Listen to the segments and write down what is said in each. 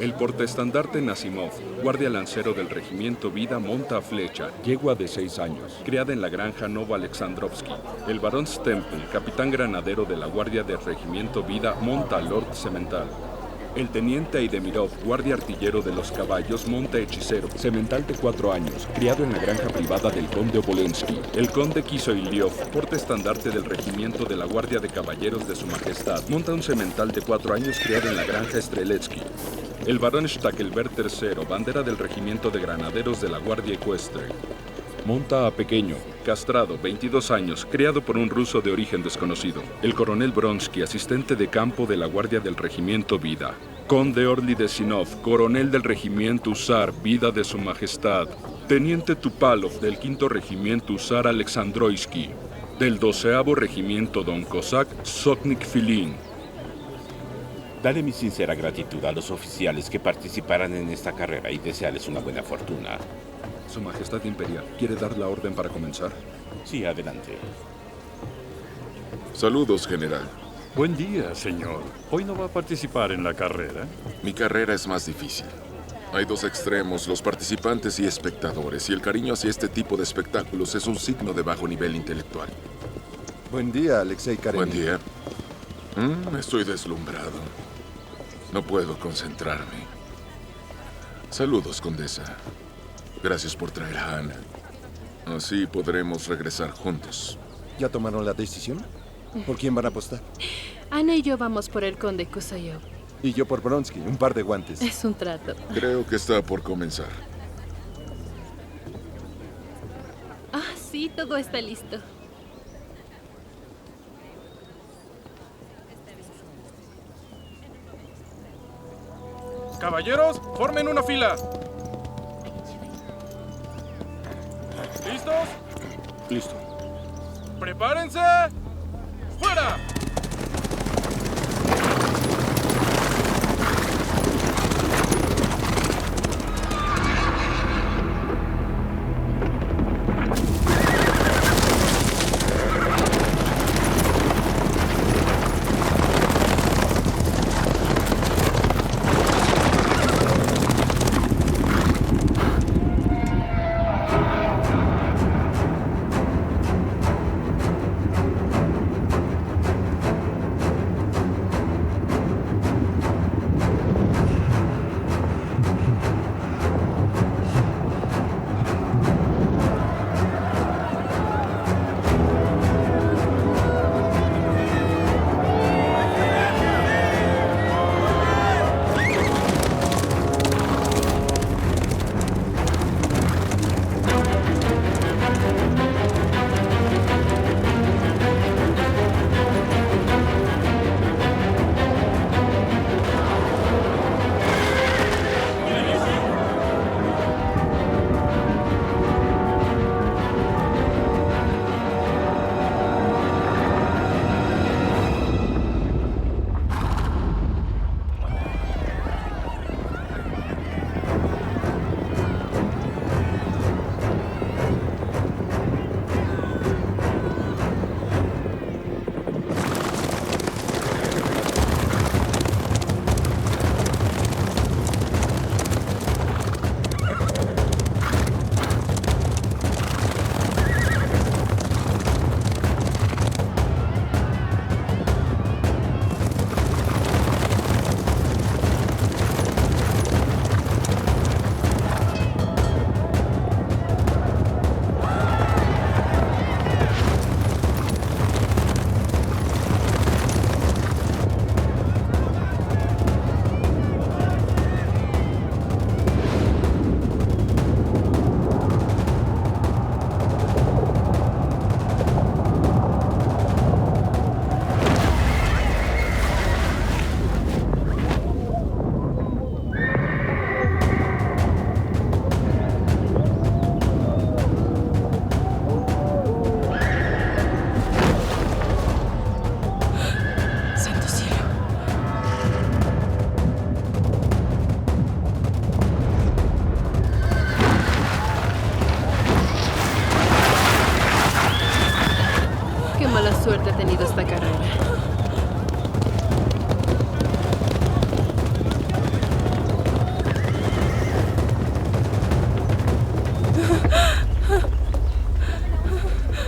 El portaestandarte Nasimov, guardia lancero del regimiento Vida, monta a flecha, yegua de 6 años, criada en la granja Novo Alexandrovsky. El barón Stempel, capitán granadero de la guardia del regimiento Vida, monta a Lord Semental. El teniente Aidemirov, guardia artillero de los caballos, monta hechicero, semental de 4 años, criado en la granja privada del conde Obolensky. El conde Kisoiliov, portaestandarte del regimiento de la guardia de caballeros de su majestad, monta un semental de 4 años, criado en la granja Streletsky. El barón Stackelberg III, bandera del regimiento de granaderos de la guardia ecuestre, monta a Pequeño, castrado, 22 años, criado por un ruso de origen desconocido. El coronel Bronsky, asistente de campo de la guardia del regimiento Vida. Conde Orly Desinov, coronel del regimiento Husar, Vida de su majestad. Teniente Tupalov, del 5º regimiento Husar Alexandroisky. Del 12º regimiento Don Cossack, Sotnik Filin. Dale mi sincera gratitud a los oficiales que participarán en esta carrera y desearles una buena fortuna. Su Majestad Imperial, ¿quiere dar la orden para comenzar? Sí, adelante. Saludos, general. Buen día, señor. ¿Hoy no va a participar en la carrera? Mi carrera es más difícil. Hay 2 extremos, los participantes y espectadores, y el cariño hacia este tipo de espectáculos es un signo de bajo nivel intelectual. Buen día, Alexei Karenin. Buen día. Estoy deslumbrado. No puedo concentrarme. Saludos, condesa. Gracias por traer a Ana. Así podremos regresar juntos. ¿Ya tomaron la decisión? ¿Por quién van a apostar? Ana y yo vamos por el conde Kusayev. Y yo por Bronsky, un par de guantes. Es un trato. Creo que está por comenzar. Ah, sí, todo está listo. Caballeros, formen una fila. ¿Listos? Listo. ¡Prepárense! ¡Fuera!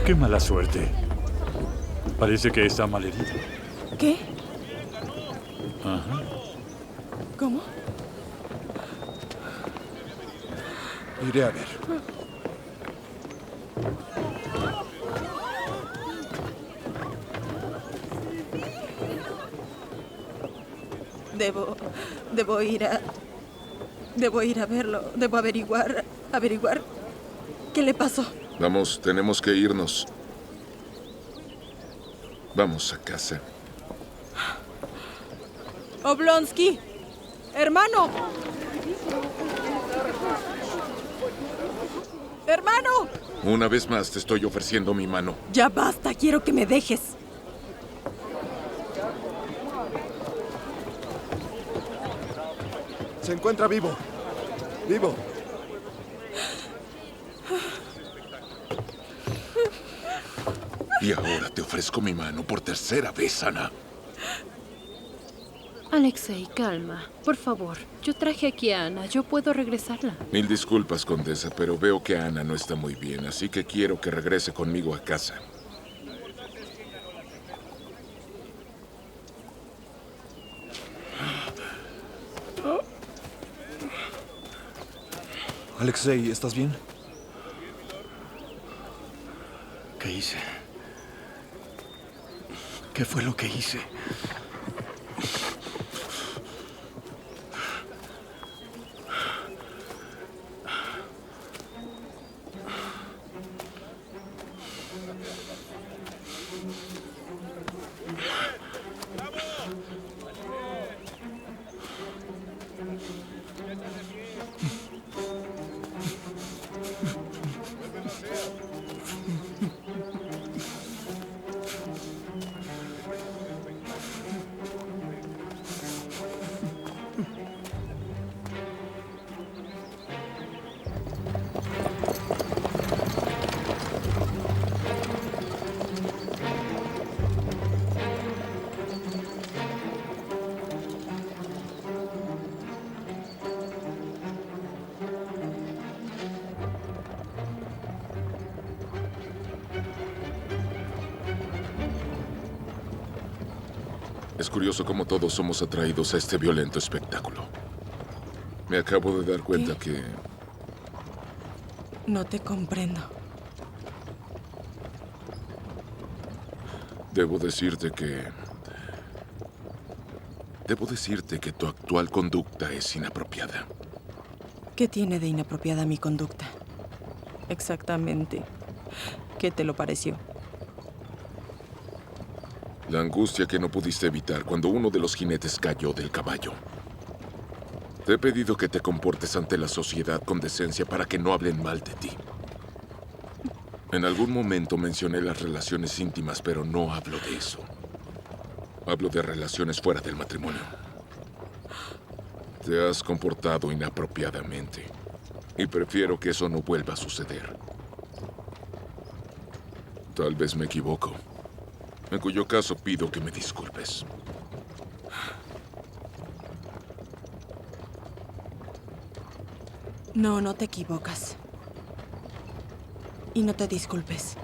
Qué mala suerte. Parece que está malherido. ¿Qué? Ajá. ¿Cómo? Iré a ver. Debo ir a verlo. Debo averiguar. ¿Qué le pasó? Vamos, tenemos que irnos. Vamos a casa. Oblonsky, hermano. Hermano. Una vez más te estoy ofreciendo mi mano. Ya basta, quiero que me dejes. Se encuentra vivo. Vivo. Y ahora te ofrezco mi mano por tercera vez, Ana. Alexei, calma. Por favor, yo traje aquí a Ana. Yo puedo regresarla. Mil disculpas, condesa, pero veo que Ana no está muy bien, así que quiero que regrese conmigo a casa. Alexei, ¿estás bien? ¿Qué hice? ¿Qué fue lo que hice? Es curioso cómo todos somos atraídos a este violento espectáculo. Me acabo de dar cuenta que No te comprendo. Debo decirte que tu actual conducta es inapropiada. ¿Qué tiene de inapropiada mi conducta? Exactamente. ¿Qué te lo pareció? La angustia que no pudiste evitar cuando uno de los jinetes cayó del caballo. Te he pedido que te comportes ante la sociedad con decencia para que no hablen mal de ti. En algún momento mencioné las relaciones íntimas, pero no hablo de eso. Hablo de relaciones fuera del matrimonio. Te has comportado inapropiadamente y prefiero que eso no vuelva a suceder. Tal vez me equivoco, en cuyo caso pido que me disculpes. No, no te equivocas. Y no te disculpes.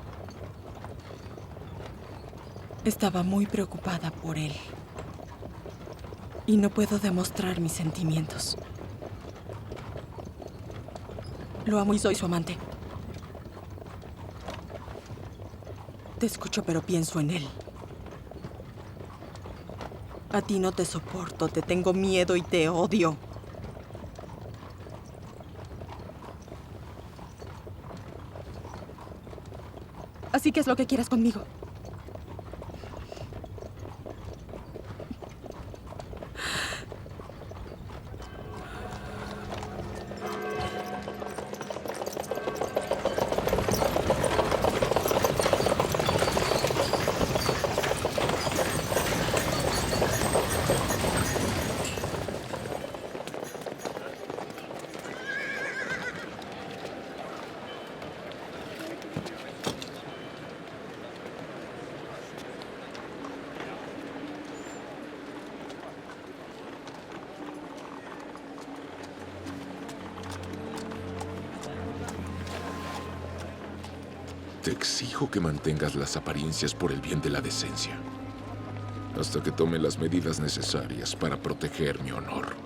Estaba muy preocupada por él. Y no puedo demostrar mis sentimientos. Lo amo y soy su amante. Te escucho, pero pienso en él. A ti no te soporto, te tengo miedo y te odio. Así que es lo que quieras conmigo. Te exijo que mantengas las apariencias por el bien de la decencia, hasta que tome las medidas necesarias para proteger mi honor.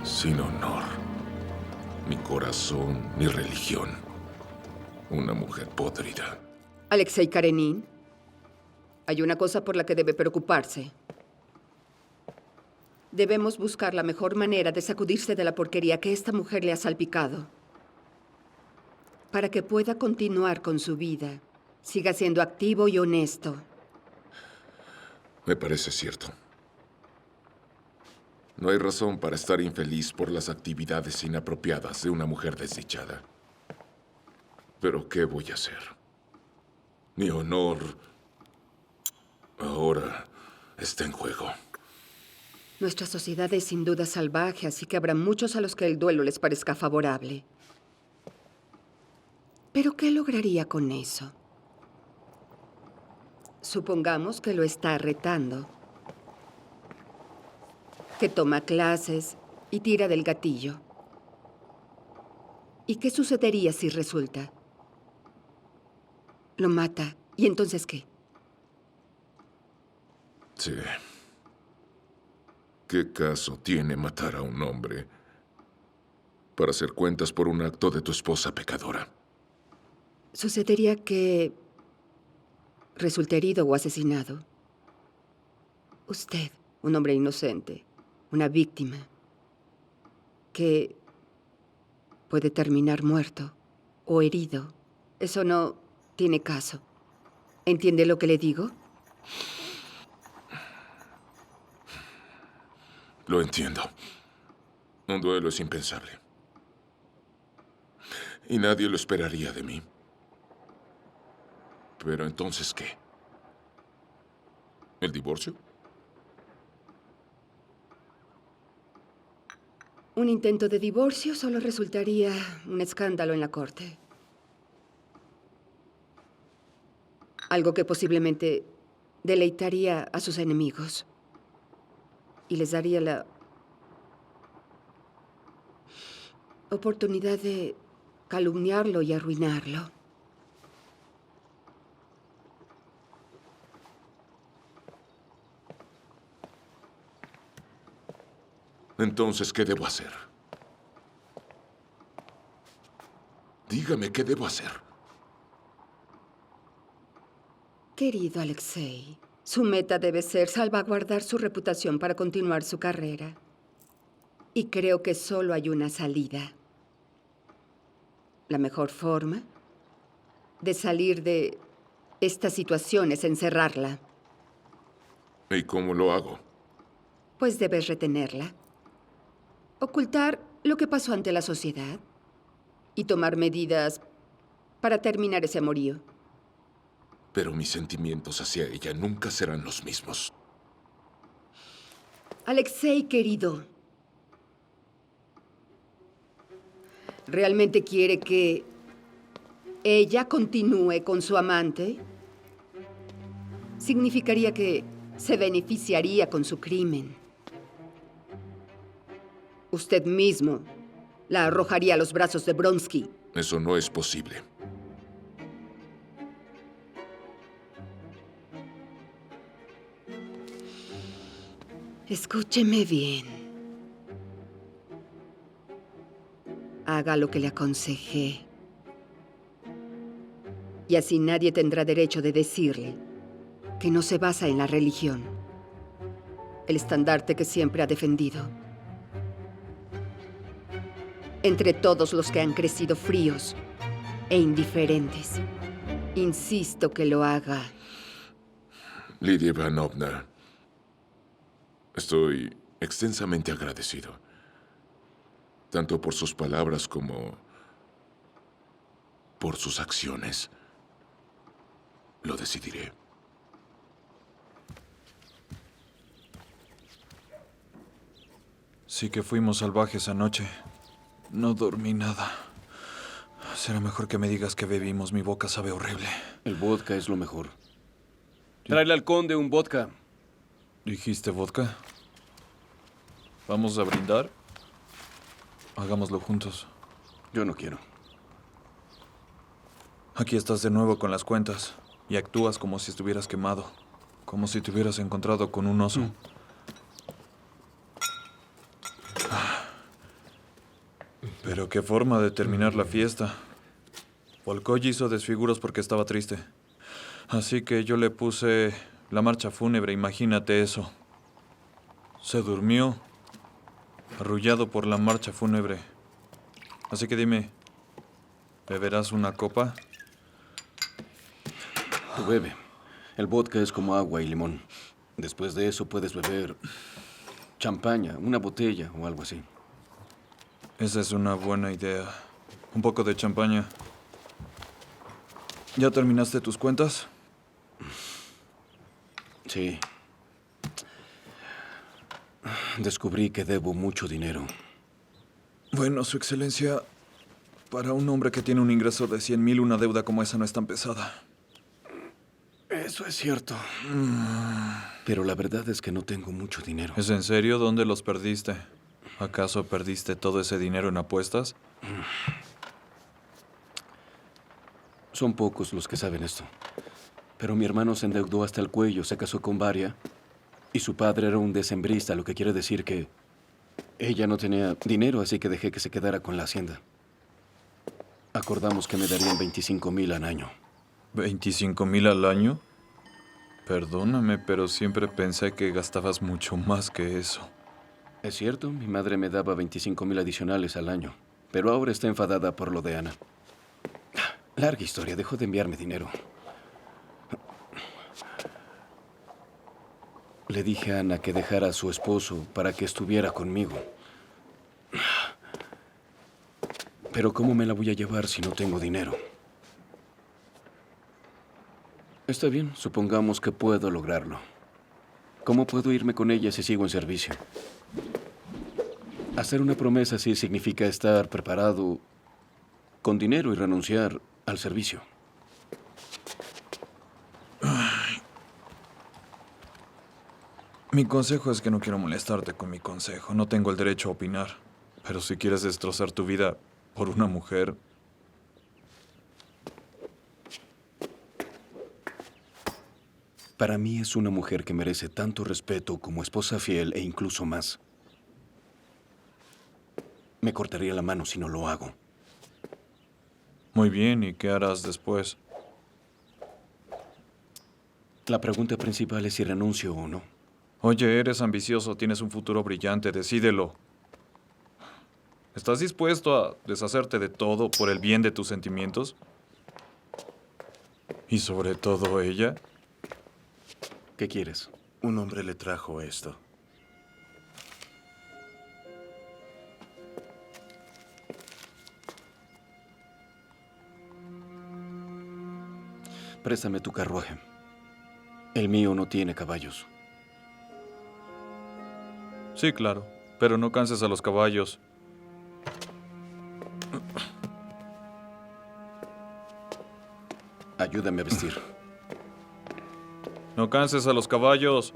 Sin honor, ni corazón, ni religión. Una mujer podrida. Alexei Karenin, hay una cosa por la que debe preocuparse. Debemos buscar la mejor manera de sacudirse de la porquería que esta mujer le ha salpicado, para que pueda continuar con su vida, siga siendo activo y honesto. Me parece cierto. No hay razón para estar infeliz por las actividades inapropiadas de una mujer desdichada. Pero ¿qué voy a hacer? Mi honor ahora está en juego. Nuestra sociedad es sin duda salvaje, así que habrá muchos a los que el duelo les parezca favorable. ¿Pero qué lograría con eso? Supongamos que lo está retando, que toma clases y tira del gatillo. ¿Y qué sucedería si resulta? Lo mata. ¿Y entonces qué? Sí. ¿Qué caso tiene matar a un hombre para hacer cuentas por un acto de tu esposa pecadora? Sucedería que resulte herido o asesinado. Usted, un hombre inocente, una víctima, que puede terminar muerto o herido. Eso no tiene caso. ¿Entiende lo que le digo? Lo entiendo. Un duelo es impensable. Y nadie lo esperaría de mí. Pero entonces, ¿qué? ¿El divorcio? Un intento de divorcio solo resultaría un escándalo en la corte. Algo que posiblemente deleitaría a sus enemigos y les daría la oportunidad de calumniarlo y arruinarlo. Entonces, ¿qué debo hacer? Dígame, ¿qué debo hacer? Querido Alexei, su meta debe ser salvaguardar su reputación para continuar su carrera. Y creo que solo hay una salida. La mejor forma de salir de esta situación es encerrarla. ¿Y cómo lo hago? Pues debes retenerla. Ocultar lo que pasó ante la sociedad y tomar medidas para terminar ese amorío. Pero mis sentimientos hacia ella nunca serán los mismos. Alexei, querido, ¿realmente quiere que ella continúe con su amante? Significaría que se beneficiaría con su crimen. Usted mismo la arrojaría a los brazos de Bronsky. Eso no es posible. Escúcheme bien. Haga lo que le aconsejé. Y así nadie tendrá derecho de decirle que no se basa en la religión, el estandarte que siempre ha defendido. Entre todos los que han crecido fríos e indiferentes Insisto que lo haga. Lidia Ivanovna, estoy extensamente agradecido, tanto por sus palabras como por sus acciones. Lo decidiré. Sí que fuimos salvajes anoche. No dormí nada. Será mejor que me digas que bebimos. Mi boca sabe horrible. El vodka es lo mejor. Tráele al conde un vodka. ¿Dijiste vodka? ¿Vamos a brindar? Hagámoslo juntos. Yo no quiero. Aquí estás de nuevo con las cuentas. Y actúas como si estuvieras quemado. Como si te hubieras encontrado con un oso. Pero qué forma de terminar la fiesta. Volkoy hizo desfiguros porque estaba triste. Así que yo le puse la marcha fúnebre, imagínate eso. Se durmió, arrullado por la marcha fúnebre. Así que dime, ¿beberás una copa? Tú bebe. El vodka es como agua y limón. Después de eso puedes beber champaña, una botella o algo así. Esa es una buena idea. Un poco de champaña. ¿Ya terminaste tus cuentas? Sí. Descubrí que debo mucho dinero. Bueno, Su Excelencia, para un hombre que tiene un ingreso de 100,000, una deuda como esa no es tan pesada. Eso es cierto. Pero la verdad es que no tengo mucho dinero. ¿Es en serio? ¿Dónde los perdiste? ¿Acaso perdiste todo ese dinero en apuestas? Son pocos los que saben esto. Pero mi hermano se endeudó hasta el cuello, se casó con Varia, y su padre era un decembrista, lo que quiere decir que ella no tenía dinero, así que dejé que se quedara con la hacienda. Acordamos que me darían 25,000 al año. ¿25,000 al año? Perdóname, pero siempre pensé que gastabas mucho más que eso. Es cierto, mi madre me daba 25,000 adicionales al año, pero ahora está enfadada por lo de Ana. Larga historia, dejó de enviarme dinero. Le dije a Ana que dejara a su esposo para que estuviera conmigo. Pero ¿cómo me la voy a llevar si no tengo dinero? Está bien, supongamos que puedo lograrlo. ¿Cómo puedo irme con ella si sigo en servicio? Hacer una promesa sí significa estar preparado con dinero y renunciar al servicio. Mi consejo es que no quiero molestarte con mi consejo. No tengo el derecho a opinar. Pero si quieres destrozar tu vida por una mujer... Para mí es una mujer que merece tanto respeto como esposa fiel e incluso más. Me cortaría la mano si no lo hago. Muy bien, ¿y qué harás después? La pregunta principal es si renuncio o no. Oye, eres ambicioso, tienes un futuro brillante, decídelo. ¿Estás dispuesto a deshacerte de todo por el bien de tus sentimientos? Y sobre todo ella. ¿Qué quieres? Un hombre le trajo esto. Préstame tu carruaje. El mío no tiene caballos. Sí, claro, pero no canses a los caballos. Ayúdame a vestir. No canses a los caballos.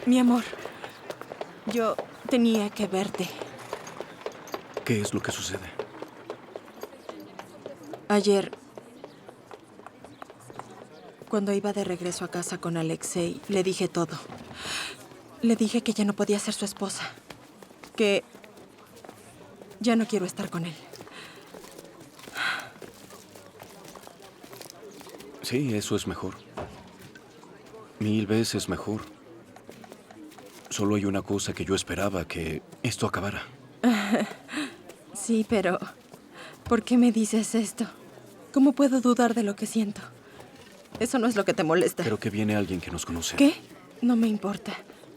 Mi amor, yo tenía que verte. ¿Qué es lo que sucede? Ayer, cuando iba de regreso a casa con Alexei, le dije todo. Le dije que ya no podía ser su esposa, que ya no quiero estar con él. Sí, eso es mejor. 1000 veces mejor. Solo hay una cosa que yo esperaba, que esto acabara. Sí, pero ¿por qué me dices esto? ¿Cómo puedo dudar de lo que siento? Eso no es lo que te molesta. Creo que viene alguien que nos conoce. ¿Qué? No me importa.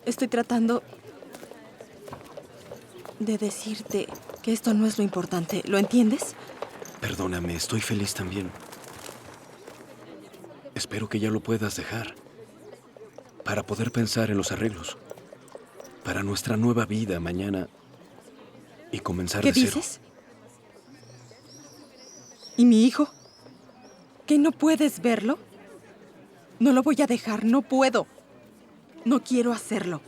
Estoy tratando de decirte que esto no es lo importante. ¿Lo entiendes? Perdóname, estoy feliz también. Espero que ya lo puedas dejar. Para poder pensar en los arreglos. Para nuestra nueva vida mañana. Y comenzar de cero. ¿Qué dices? ¿Y mi hijo? ¿Que no puedes verlo? No lo voy a dejar, no puedo. No quiero hacerlo.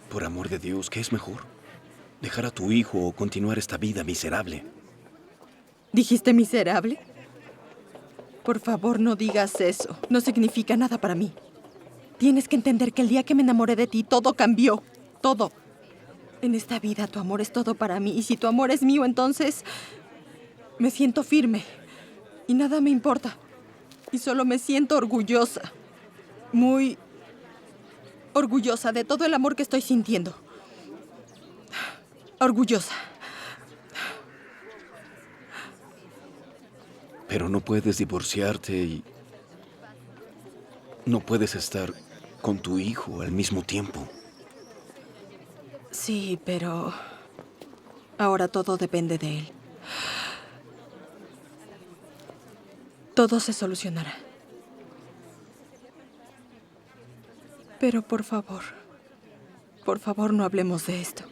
Por amor de Dios, ¿qué es mejor? ¿Dejar a tu hijo o continuar esta vida miserable? ¿Dijiste miserable? Por favor, no digas eso. No significa nada para mí. Tienes que entender que el día que me enamoré de ti, todo cambió. Todo. En esta vida, tu amor es todo para mí. Y si tu amor es mío, entonces me siento firme. Y nada me importa. Y solo me siento orgullosa. Muy orgullosa de todo el amor que estoy sintiendo. Orgullosa. Pero no puedes divorciarte y no puedes estar con tu hijo al mismo tiempo. Sí, pero ahora todo depende de él. Todo se solucionará. Pero por favor no hablemos de esto.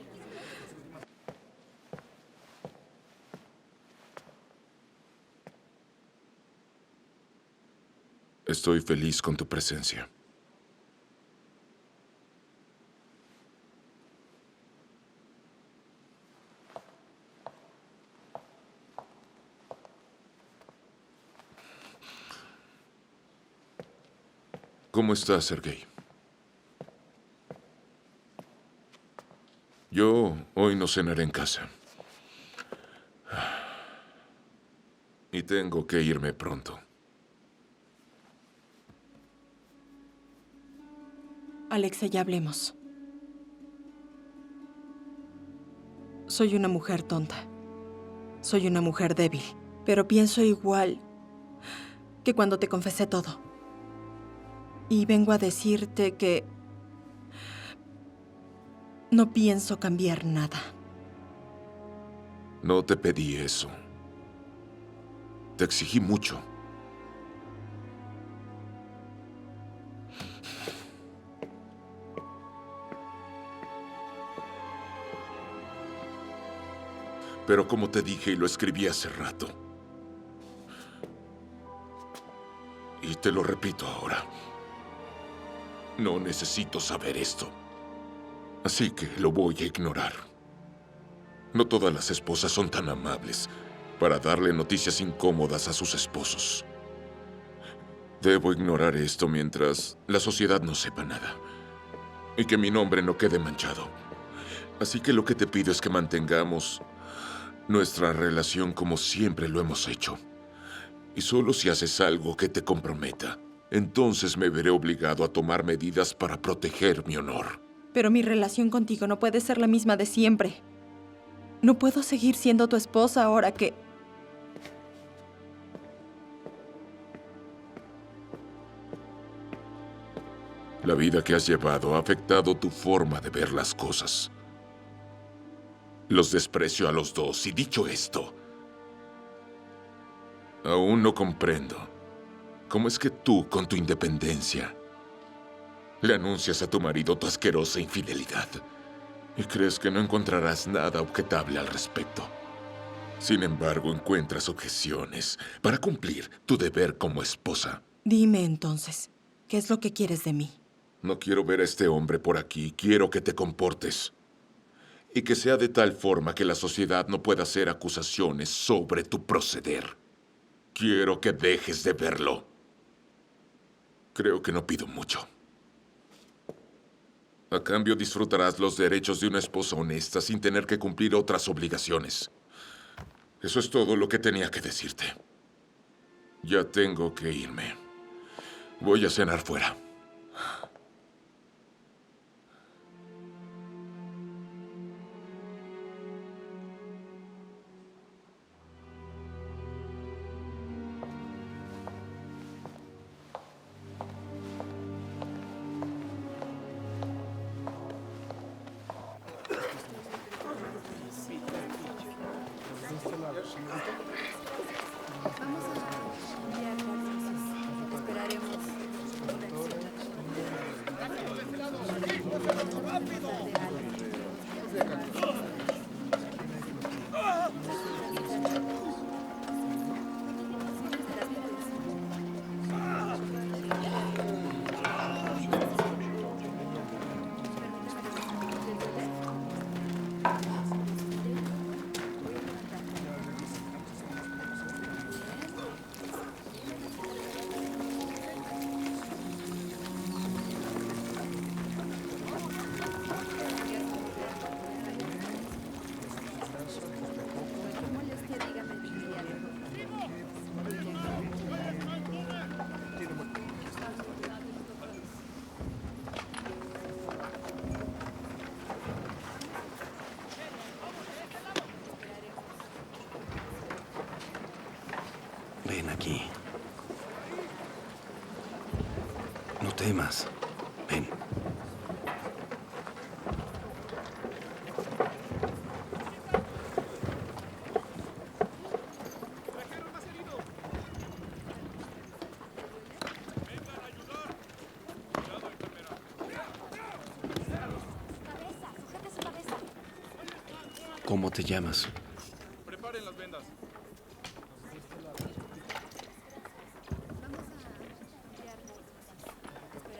Estoy feliz con tu presencia. ¿Cómo estás, Sergei? Yo hoy no cenaré en casa. Y tengo que irme pronto. Alexei, ya hablemos. Soy una mujer tonta. Soy una mujer débil. Pero pienso igual que cuando te confesé todo. Y vengo a decirte que no pienso cambiar nada. No te pedí eso. Te exigí mucho. Pero como te dije y lo escribí hace rato, y te lo repito ahora, no necesito saber esto. Así que lo voy a ignorar. No todas las esposas son tan amables para darle noticias incómodas a sus esposos. Debo ignorar esto mientras la sociedad no sepa nada y que mi nombre no quede manchado. Así que lo que te pido es que mantengamos nuestra relación como siempre lo hemos hecho. Y solo si haces algo que te comprometa, entonces me veré obligado a tomar medidas para proteger mi honor. Pero mi relación contigo no puede ser la misma de siempre. No puedo seguir siendo tu esposa ahora que... La vida que has llevado ha afectado tu forma de ver las cosas. Los desprecio a los dos y dicho esto, aún no comprendo cómo es que tú, con tu independencia, le anuncias a tu marido tu asquerosa infidelidad y crees que no encontrarás nada objetable al respecto. Sin embargo, encuentras objeciones para cumplir tu deber como esposa. Dime entonces, ¿qué es lo que quieres de mí? No quiero ver a este hombre por aquí. Quiero que te comportes. Y que sea de tal forma que la sociedad no pueda hacer acusaciones sobre tu proceder. Quiero que dejes de verlo. Creo que no pido mucho. A cambio, disfrutarás los derechos de una esposa honesta sin tener que cumplir otras obligaciones. Eso es todo lo que tenía que decirte. Ya tengo que irme. Voy a cenar fuera. Ven aquí. No temas. Ven. ¿Cómo te llamas? Preparen las vendas.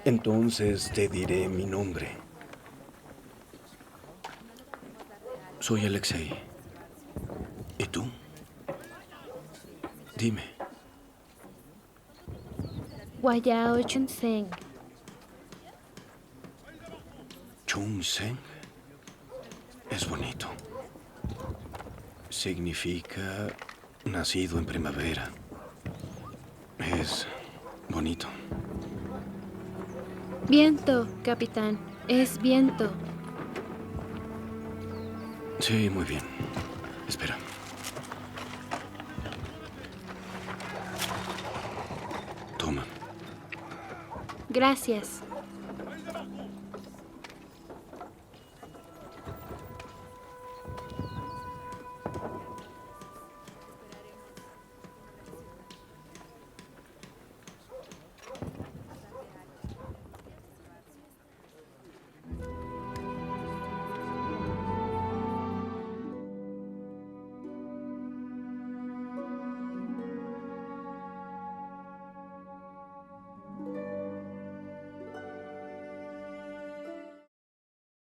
Entonces te diré mi nombre. Soy Alexei. ¿Y tú? Dime. Guayao Chunseng. Chunseng. Es bonito. Significa nacido en primavera. Es bonito. Viento, capitán. Es viento. Sí, muy bien. Espera. Toma. Gracias.